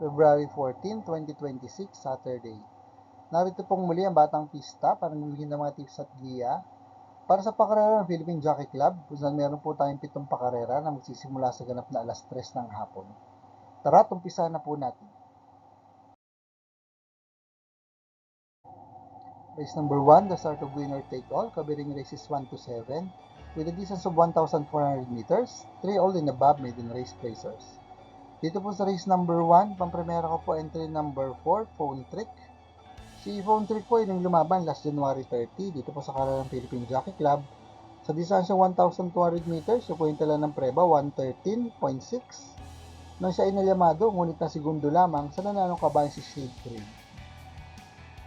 February 14, 2026, Saturday. Narito pong muli ang Batang Pista para namigin ng mga tips at giya para sa pakarera ng Philippine Jockey Club, kung saan meron po tayong 7 pakarera na magsisimula sa ganap na alas 3 ng hapon. Tara, umpisa na po natin. Race number 1, the start of winner take all, covering races 1 to 7, with a distance of 1,400 meters, 3 all in above maiden race placers. Dito po sa race number 1, pampremera ko po entry number 4, Phone Trick. Si Phone Trick po yung lumaban last January 30 dito po sa karera ng Philippine Jockey Club. Sa distansya 1,200 meters, siya po yung tala ng preba 113.6. Nang siya ay nalyamado, ngunit na segundo lamang sa nananong kabayan si Shade Cream.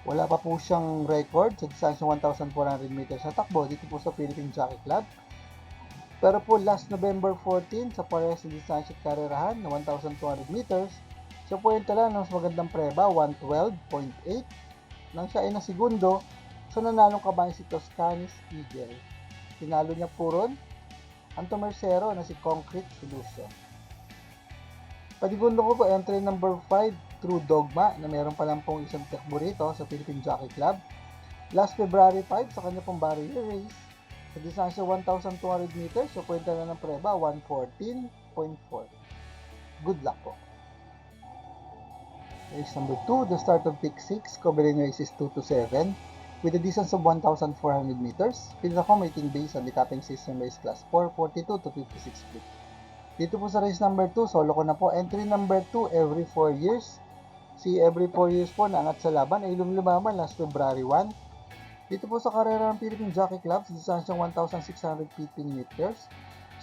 Wala pa po siyang record sa distansya 1,400 meters sa takbo dito po sa Philippine Jockey Club. Pero po last November 14 sa parehas na distansya at karerahan na 1,200 meters, siya po yung tala ng mas magandang preba 112.8 nang siya ay nasegundo sa nanalong kabayan si Toscanis Eagle. Tinalo niya po ron ang tumersero na si Concrete Solution. Panigundo ko po entry number 5 True Dogma na meron pa lang pong isang tekbo rito sa Philippine Jockey Club. Last February 5 sa kanya pong barrier race, sa distansya 1,200 meters, so kwenta na ng preba 114.4. Good luck po. Race number 2, the start of pick 6, covering races 2 to 7, with a distance of 1,400 meters. Pinaka-mating base on the capping system race class 4, 42 to 56 split. Dito po sa race number 2, solo ko na po. Entry number 2, every 4 years. Si every 4 years po, naangat sa laban, ay lumaban last February 1. Dito po sa karera ng Philippine Jockey Club, sa distansyang 1,615 meters,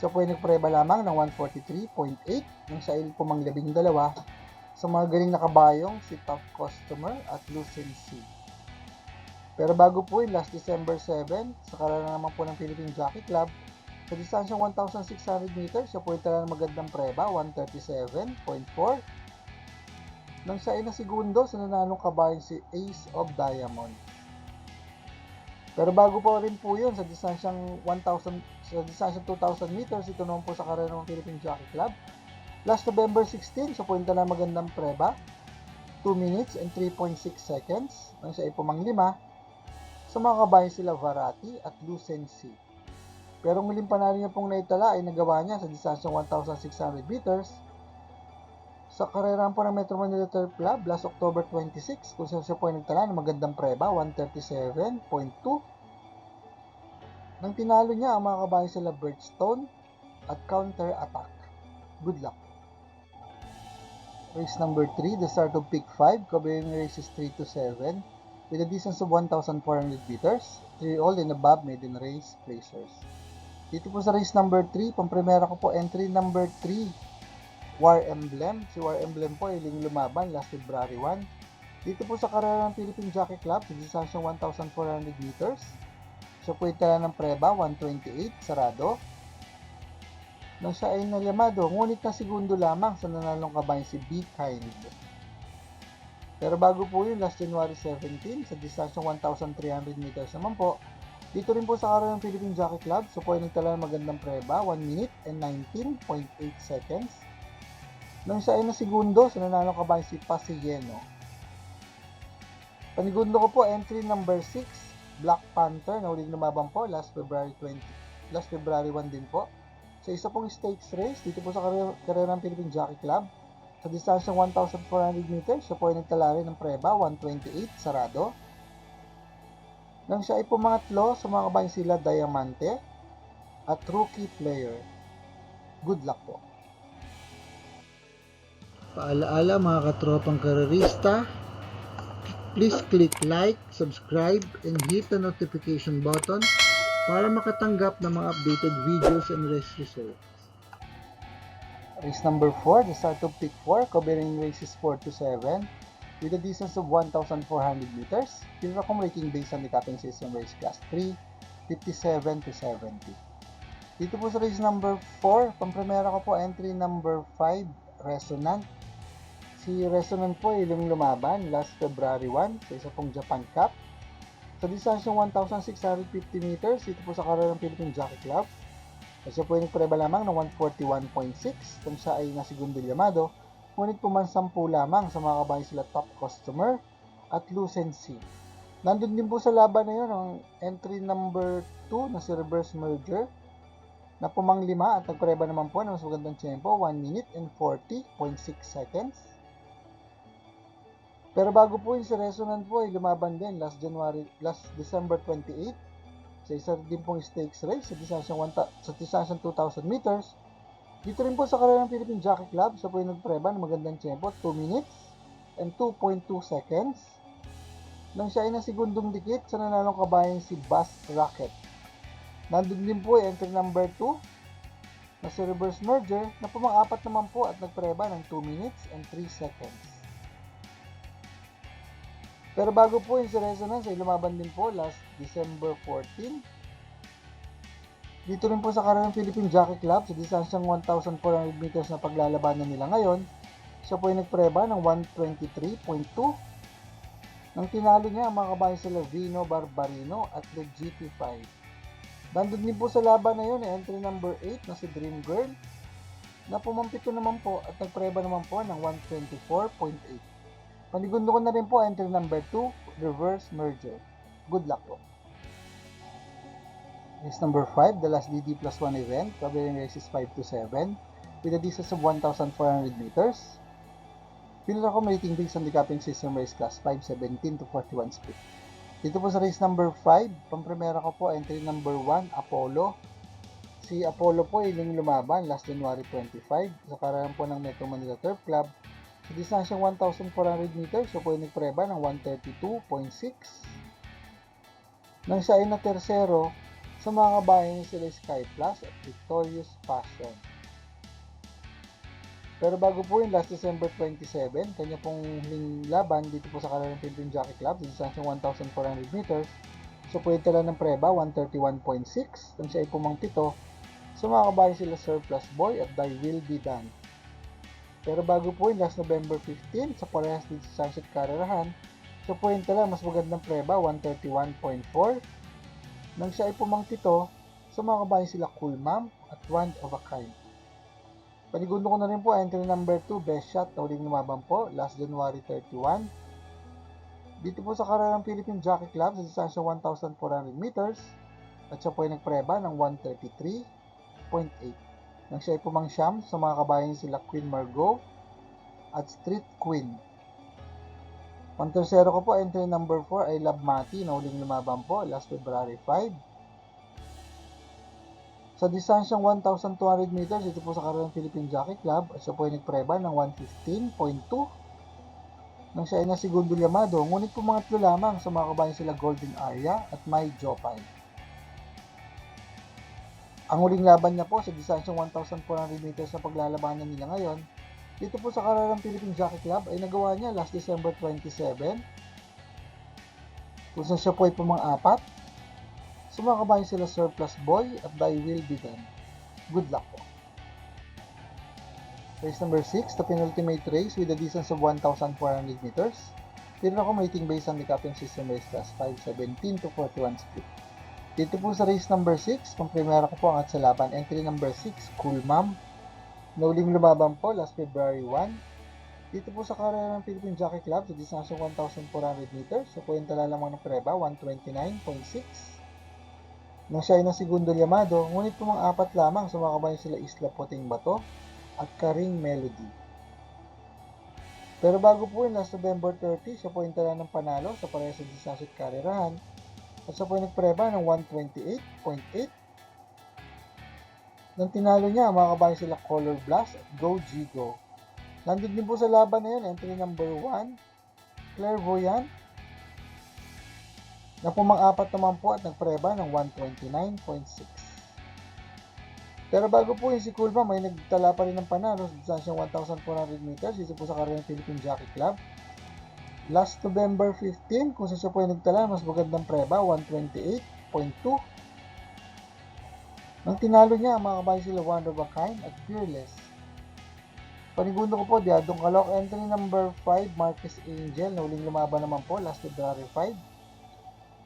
siya po ay nagpreba lamang ng 143.8 nang siya ay pumanglabing dalawa sa mga galing na kabayong si Top Customer at Lucency. Pero bago po yung last December 7, sa karera naman po ng Philippine Jockey Club, sa distansyang 1,600 meters, siya po ay tala ng magandang preba, 137.4 nang siya ay nasigundo sa nananong kabayong si Ace of Diamonds. Pero bago pa rin po yun, sa distansyang 2,000 meters, ito naman po sa karera ng Philippine Jockey Club. Last November 16, sa punta na magandang preba, 2 minutes and 3.6 seconds, nang siya ay pumanglima, sa mga kabayan sila Varati at Lucency. Pero muling panalo niya pong naitala ay nagawa niya sa distansyang 1,600 meters, sa karerahan po ng Metro Manila Turf Club last October 26, kung saan siya po ay nagtala ng magandang preba, 137.2. Nang tinalo niya ang mga kabayan sila Birdstone at Counter Attack. Good luck. Race number 3, the start of pick 5, covering races 3 to 7, with a distance of 1,400 meters, 3 all in above maiden race placers. Dito po sa race number 3, pampremera ko po entry number 3, War Emblem. Si War Emblem po ay lumaban last February 1. Dito po sa karera ng Philippine Jockey Club, sa distansyang 1,400 meters. Siya po ay tala ng preba, 128, sarado. Nang siya ay nalyamado, ngunit na segundo lamang sa nanalong kabayan si Be Kind. Pero bago po yun, last January 17, sa distansyang 1,300 meters naman po, dito rin po sa karera ng Philippine Jockey Club, so po ay nagtala ng magandang preba, 1 minute and 19.8 seconds. Nang siya ay nasigundo sa nanalo kabayan si Pasilleno. Panigundo ko po entry number 6, Black Panther, na uling lumabang po last February 1 din po. Sa isa pong stakes race, dito po sa karera ng Philippine Jockey Club, sa distansyang 1,400 meters, siya po ay nagtala rin ng preba, 128, sarado. Nang siya ay pumangatlo sa mga kabayan sila Diamante at Rookie Player. Good luck po. Paalaala mga katropang karerista, please click like, subscribe, and hit the notification button para makatanggap ng mga updated videos and race results. Race number 4, the start of pick 4, covering races 4 to 7, with a distance of 1,400 meters. Pinaka rating based on the capping system race class 3, 57 to 70. Dito po sa race number 4, pampremera ko po entry number 5, Resonant. Si Resonant po ay lumaban last February 1 sa isa pong Japan Cup. Sa distansyang 1,650 meters, dito po sa karera ng Philippine Jockey Club. Siya po ay nagpreba lamang ng 141.6 kung siya ay nasigundo Yamado. ngunit pumansampu lamang sa mga kabayan sila Top Customer at Lucency. Nandun din po sa laban na yun ang entry number 2 na si Reverse Merger na pumanglima at nagpreba naman po ng mas magandang tempo, 1 minute and 40.6 seconds. Pero bago po yung si Resonant po ay lumaban din last December 28 sa isa din pong stakes race sa distansyang 2,000 meters. Dito rin po sa karera ng Philippine Jockey Club, siya po yung nagpreba ng magandang tempo, 2 minutes and 2.2 seconds. Nang siya ay nasigundong dikit sa nanalong kabayan si Bass Rocket. Nandun din po yung entry number 2 na si Reverse Merger na pumang-apat naman po at nagpreba ng 2 minutes and 3 seconds. Pero bago po yung si Resonance ay lumaban din po last December 14. Dito rin po sa karera ng Philippine Jockey Club sa distansyang 1,400 meters na paglalabanan nila ngayon, siya po ay nagpreba ng 123.2. Nang tinalo niya ang mga kabayan sila Vino Barbarino at the GP5. Nandun din po sa laban na yun entry number 8 na si Dream Girl na pumampito naman po at nagpreba naman po ng 124.8. Panigundo ko na rin po entry number 2, Reverse Merger. Good luck po. Race number 5, the last DD plus 1 event, covering races 5 to 7 with a distance of 1,400 meters. Final accommodating based on the capping system race class 5:17 to 41 speed. Dito po sa race number 5, pampremera ko po entry number 1, Apollo. Si Apollo po ay lumaban last January 25 sa karera po ng Metro Manila Turf Club. Sa distansyang 1,400 meters, siya po ay nagpreba ng 132.6. Nang siya ay na tersero, sa mga kabayan sila Sky Plus at Victorious Passion. Pero bago po yung last December 27, kanya pong huling laban dito po sa karera ng Philippine Jockey Club, sa distansyang 1,400 meters, so po yung tala ng preba, 131.6, nang siya ay pumangpito, sa mga kabayan sila Surplus Boy at Thy Will Be Done. Pero bago po yung last November 15, sa parehas dito sa Sunset Karerahan, so po yung tala mas magandang preba, 131.4, nang siya ay pumangpito, sa mga kabayan sila Cool Mom at One of a Kind. Panigundo ko na rin po entry number 2, Best Shot na huling lumaban po last January 31. Dito po sa karera ng Philippine Jockey Club sa distansyang 1,400 meters at siya po ay nagpreba ng 133.8. Nang siya ay pumangsyam sa mga kabayan sila Queen Margot at Street Queen. Pantersero ko po entry number 4 ay Love Mati na huling lumaban po last February 5. Sa distansyang 1,200 meters, ito po sa karera ng Philippine Jockey Club at siya po ay nagpreba ng 115.2 nang siya ay na segundo llamado, ngunit po mga tatlo lamang sa mga kabayan sila Golden Aria at My Jopay. Ang huling laban niya po sa distansyang 1,400 meters na paglalabanan nila ngayon, dito po sa karera ng Philippine Jockey Club ay nagawa niya last December 27 kung saan siya po ay pumang-apat. So mga kabayan sila Surplus Boy at Thy Will Be Done. Good luck po. Race number 6, the penultimate race with a distance of 1,400 meters. Final accommodating based on the capping system race class 5:17 to 41 speed. Dito po sa race number 6, pang-primera ko po ang at sa laban. Entry number 6, Cool Mom. Na huling lumaban po last February 1. Dito po sa karera ng Philippine Jockey Club sa distansyang 1,400 meters. So po yung tala lamang ng preba, 129.6. Nang siya ay na segundo llamado, ngunit po mga apat lamang sa mga kabayan sila Isla Puting Bato at Karing Melody. Pero bago po yung last November 30, siya po yung tala ng panalo sa parehas sa Sunset Karerahan at siya po yung nagpreba ng 128.8. Nang tinalo niya, mga kabayan sila Color Blast at Go Gigo. Nandun din po sa laban na yun, entry number 1, Clairvoyant, na pumang-apat naman po at nagpreba ng 129.6. Pero bago po yung si Kulma, may nagtala pa rin ng panalo sa distansyang 1,400 meters dito po sa karera ng Philippine Jockey Club. Last November 15, kung siya po yung nagtala, mas magandang preba, 128.2. Nang tinalo niya, ang mga kabayan sila One of a Kind at Fearless. Panigundo ko po, Diadong Kalok, entry number 5, Marquez Angel, na huling lumaban naman po last February 5.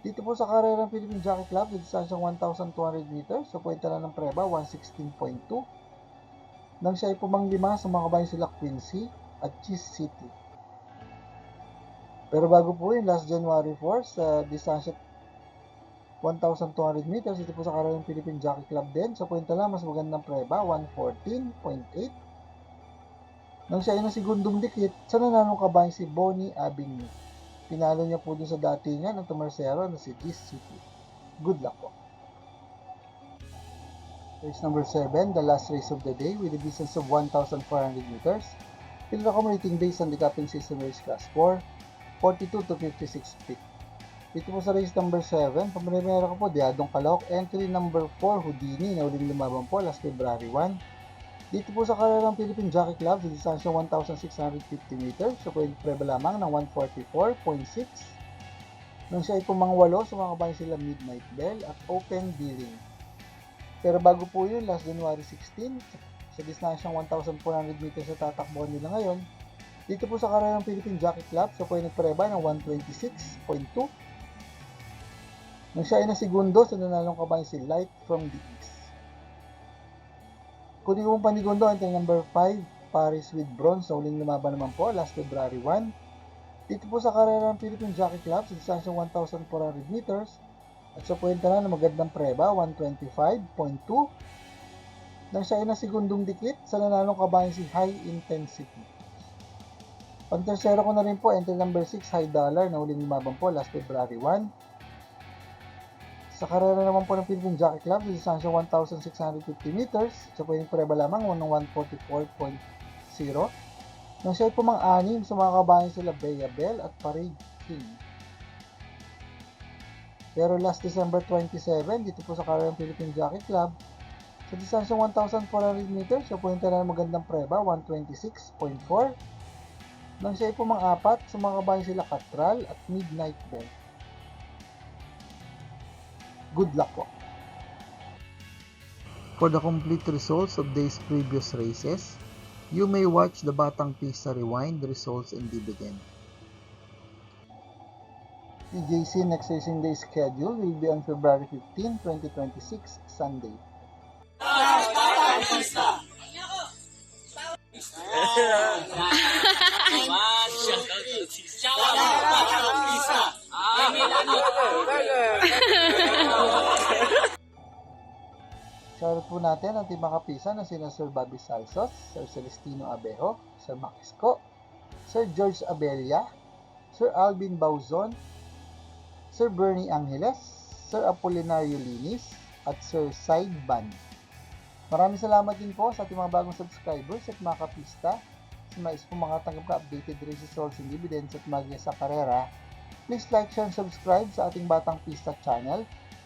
Dito po sa karera ng Philippine Jockey Club, sa distansyang 1,200 meters, sa puwenta na ng preba, 116.2. Nang siya ay pumanglima sa mga kabayan sila Quincy at Cheese City. Pero bago po yun, last January 4 sa distansya 1,200 meters, ito po sa Karayong Philippine Jockey Club din. Sa point lang, mas magandang preba, 114.8. Nang siya ay nasigundong dikit, sa nananong kabayan si Bonnie Avenue. Pinalo niya po dun sa datingan ng tumersero na si Cheese City. Good luck po. Race number 7, the last race of the day with a distance of 1,400 meters. Field accommodating based on the Capping System Race Class 4, 42 to 56 feet. Dito po sa race number 7, pamimera ko po, Diadong Calooc, entry number 4, Houdini, na uling lumaban po last February 1. Dito po sa Karayong Philippine Jockey Club, sa distansya 1,650 meters, so pwede preba lamang ng 144.6. Nang siya ay pumangwalo, sumakabayan sila Midnight Bell at Open Dealing. Pero bago po yun, last January 16, sa distansyang 1,400 meters sa tatakbuhan nila ngayon, dito po sa Karayong Philippine Jockey Club, so pwede nagpreba ng 126.2. Nang siya ay nasigundo, sa nanalong kabayan si Light from the East. Kunin ko pong panigundo, entry number 5, Paris with Bronze, na uling lumaban naman po last February 1. Dito po sa Karayong Philippine Jockey Club, sa distansya 1,400 meters, at sa puwenta na magandang preba, 125.2. Nang siya ay nasigundong dikit, sa nanalong kabayan si High Intensity. Pantersero ko na rin po, entry number 6, High Dollar, na uling lumaban po last February 1. Sa karera naman po ng Philippine Jockey Club, sa distansya 1,650 meters, sa pwedeng preba lamang ng 144.0. Nang siya ay pumang-anim, sa mga kabayan sila Bea Bell at Parade King. Pero last December 27, dito po sa Karayong Philippine Jockey Club, sa distansya 1,400 meters, sa pwedeng na magandang preba, 126.4. Nang siya ay pumang-apat, sa mga kabayan sila Catral at Midnight Bell. Good luck po. For the complete results of these previous races, you may watch the Batang Pista Rewind results and dividend. PJC next racing day schedule will be on February 15, 2026, Sunday. Batang Pista! Shoutout po natin ang team mga kapisa na sina Sir Bobby Salsos, Sir Celestino Abejo, Sir Makisco, Sir George Abella, Sir Alvin Bauzon, Sir Bernie Angeles, Sir Apolinario Linis, at Sir Said Ban. Maraming salamat din po sa ating mga bagong subscribers at mga kapista. Sa mais po mga tanggap ka updated race results and dividends at magya sa karera, please like, share, and subscribe sa ating Batang Pista channel.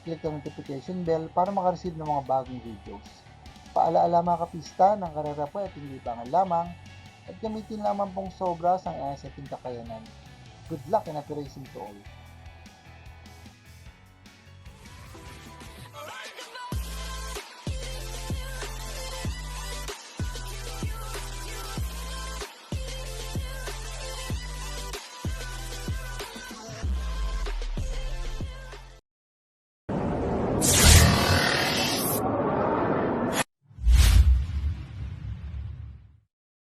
Click ang notification bell para makareceive ng mga bagong videos. Paalaala mga kapista, ng karera po ay libangan lamang at gamitin lamang pong sobra sa ating kakayanan. Good luck and happy racing to all!